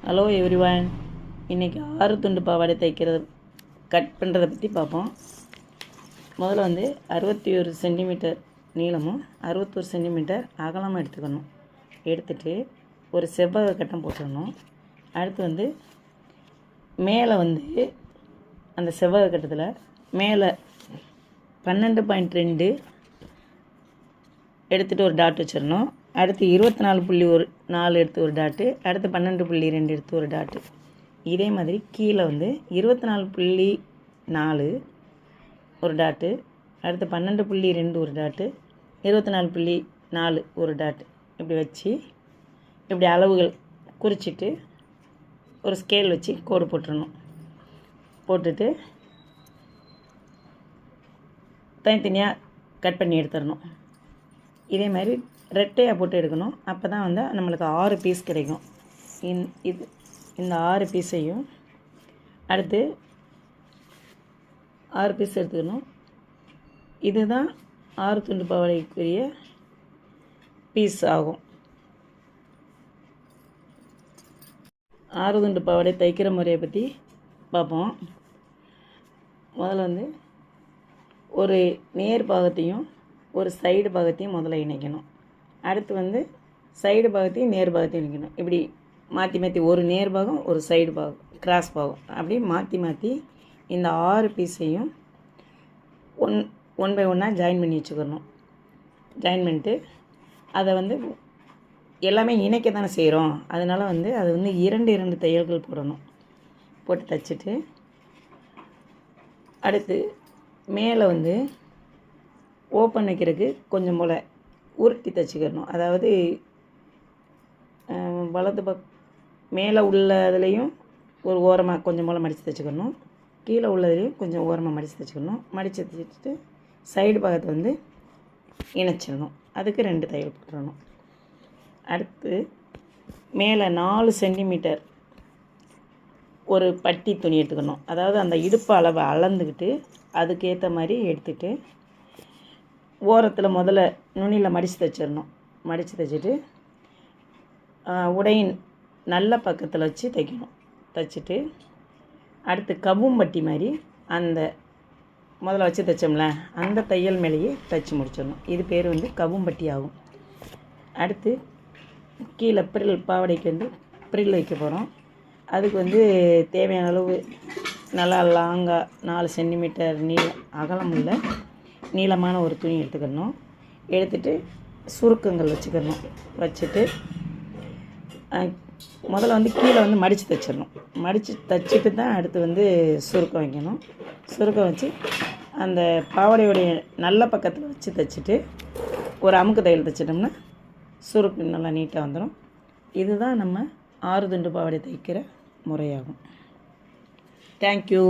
Hello everyone. இன்றைக்கி 6 துண்டு பாவாடை தைக்கிறது கட் பண்ணுறதை பற்றி பார்ப்போம். முதல்ல வந்து 61 சென்டிமீட்டர் நீளமும் 61 சென்டிமீட்டர் அகலமாக எடுத்துக்கணும். எடுத்துகிட்டு ஒரு செவ்வக கட்டம் போட்டுடணும். அடுத்து வந்து மேலே வந்து அந்த செவ்வக கட்டத்தில் மேலே 12.2 எடுத்துகிட்டு ஒரு டாட் வச்சிடணும். அடுத்து 24.4 எடுத்து ஒரு டாட்டு, அடுத்து 12.2 எடுத்து ஒரு டாட்டு. இதே மாதிரி கீழே வந்து 24.4 ஒரு டாட்டு, அடுத்து 12.2 ஒரு டாட்டு, 24.4 ஒரு டாட்டு. இப்படி வச்சு இப்படி அளவுகள் குறிச்சிட்டு ஒரு ஸ்கேல் வச்சு கோடு போட்டுடணும். போட்டுட்டு தனித்தனியாக கட் பண்ணி எடுத்துடணும். இதே மாதிரி ரெட்டையாக போட்டு எடுக்கணும். அப்போ தான் வந்து நம்மளுக்கு 6 பீஸ் கிடைக்கும். இந்த 6 பீஸையும் அடுத்து 6 பீஸ் எடுத்துக்கணும். இதுதான் 6 துண்டு பாவாடைக்குரிய பீஸ் ஆகும். 6 துண்டு பாவாடை தைக்கிற முறையை பற்றி பார்ப்போம். முதல்ல வந்து ஒரு நேர் பாகத்தையும் ஒரு சைடு பாகத்தையும் முதல்ல இணைக்கணும். அடுத்து வந்து சைடு பாகத்தையும் நேர் பாகத்தையும் இணைக்கணும். இப்படி மாற்றி மாற்றி ஒரு நேர் பாகம் ஒரு சைடு பாகம் கிராஸ் பாகம் அப்படி மாற்றி மாற்றி இந்த 6 பீஸையும் ஒன் பை ஒன்னாக ஜாயின் பண்ணி வச்சுக்கணும். ஜாயின் பண்ணிட்டு அதை வந்து எல்லாமே இணைக்க தானே செய்கிறோம். அதனால் வந்து அது வந்து 2 தையல்கள் போடணும். போட்டு தைச்சிட்டு அடுத்து மேலே வந்து ஓப்பன் வைக்கிறதுக்கு கொஞ்சம் போல் உருட்டி தைச்சிக்கிறணும். அதாவது வலது மேலே உள்ளதுலேயும் ஒரு ஓரமாக கொஞ்சம் போல் மடித்து தைச்சிக்கணும். கீழே உள்ளதுலேயும் கொஞ்சம் ஓரமாக மடித்து தைச்சிக்கணும். மடித்து தைச்சிட்டு சைடு பாகத்தை வந்து இணைச்சிடணும். அதுக்கு 2 தையல் போட்டுடணும். அடுத்து மேலே 4 சென்டிமீட்டர் ஒரு பட்டி துணி எடுத்துக்கணும். அதாவது அந்த இடுப்பு அளவை அளந்துக்கிட்டு அதுக்கேற்ற மாதிரி எடுத்துகிட்டு ஓரத்தில் முதல்ல நுனியில் மடித்து தைச்சிடணும். மடித்து தைச்சிட்டு உடையின் நல்ல பக்கத்தில் வச்சு தைக்கணும். தைச்சிட்டு அடுத்து கபும் பட்டி மாதிரி அந்த முதல்ல வச்சு தைச்சோம்ல அந்த தையல் மேலேயே தைச்சி முடிச்சிடணும். இது பேர் வந்து கபும் பட்டி ஆகும். அடுத்து கீழே ப்ரில் பாவாடைக்கு வந்து ப்ரில் வைக்க போகிறோம். அதுக்கு வந்து தேவையான அளவு நல்லா லாங்காக 4 சென்டிமீட்டர் அகலம் உள்ள நீளமான ஒரு துணி எடுத்துக்கணும். எடுத்துகிட்டு சுருக்கங்கள் வச்சுக்கணும். வச்சுட்டு முதல்ல வந்து கீழே வந்து மடித்து தைச்சிடணும். மடித்து தைச்சிட்டு தான் அடுத்து வந்து சுருக்கம் வைக்கணும். சுருக்கம் வச்சு அந்த பாவாடையுடைய நல்ல பக்கத்தில் வச்சு தைச்சிட்டு ஒரு அமுக்கு தையல் தைச்சிட்டோம்னா சுருக்கு நல்லா நீட்டாக வந்துடும். இதுதான் நம்ம 6 துண்டு பாவாடை தைக்கிற முறையாகும். தேங்க்யூ.